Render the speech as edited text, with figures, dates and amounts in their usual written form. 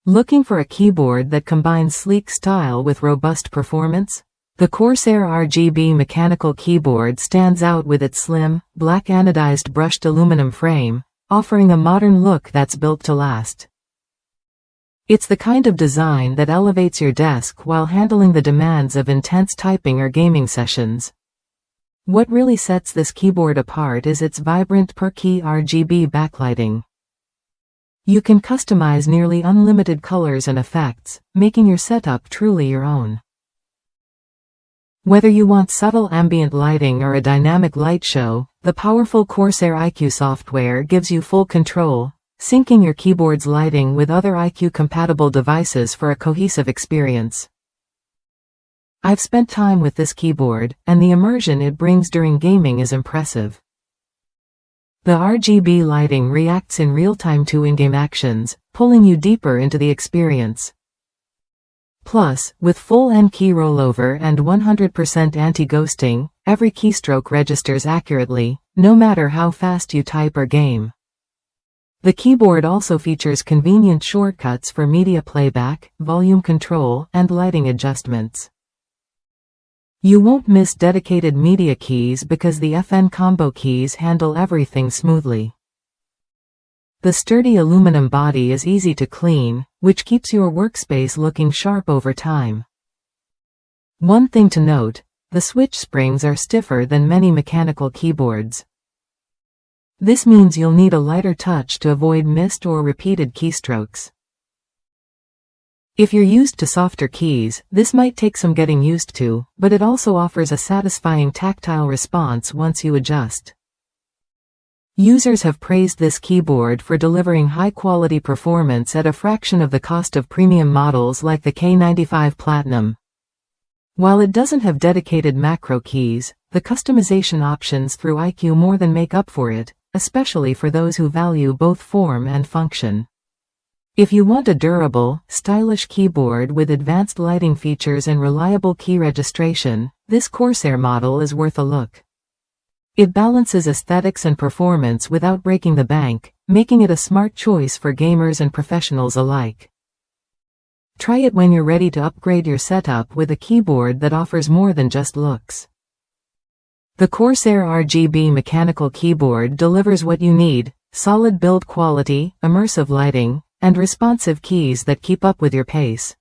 Looking for a keyboard that combines sleek style with robust performance? The Corsair RGB mechanical keyboard stands out with its slim, black anodized brushed aluminum frame, offering a modern look that's built to last. It's the kind of design that elevates your desk while handling the demands of intense typing or gaming sessions. What really sets this keyboard apart is its vibrant per-key RGB backlighting. You can customize nearly unlimited colors and effects, making your setup truly your own. Whether you want subtle ambient lighting or a dynamic light show, the powerful Corsair iCUE software gives you full control, syncing your keyboard's lighting with other iCUE-compatible devices for a cohesive experience. I've spent time with this keyboard, and the immersion it brings during gaming is impressive. The RGB lighting reacts in real time to in-game actions, pulling you deeper into the experience. Plus, with full N-key rollover and 100% anti-ghosting, every keystroke registers accurately, no matter how fast you type or game. The keyboard also features convenient shortcuts for media playback, volume control, and lighting adjustments. You won't miss dedicated media keys because the FN combo keys handle everything smoothly. The sturdy aluminum body is easy to clean, which keeps your workspace looking sharp over time. One thing to note, the switch springs are stiffer than many mechanical keyboards. This means you'll need a lighter touch to avoid missed or repeated keystrokes. If you're used to softer keys, this might take some getting used to, but it also offers a satisfying tactile response once you adjust. Users have praised this keyboard for delivering high-quality performance at a fraction of the cost of premium models like the K95 Platinum. While it doesn't have dedicated macro keys, the customization options through iCUE more than make up for it, especially for those who value both form and function. If you want a durable, stylish keyboard with advanced lighting features and reliable key registration, this Corsair model is worth a look. It balances aesthetics and performance without breaking the bank, making it a smart choice for gamers and professionals alike. Try it when you're ready to upgrade your setup with a keyboard that offers more than just looks. The Corsair RGB mechanical keyboard delivers what you need: solid build quality, immersive lighting, and responsive keys that keep up with your pace.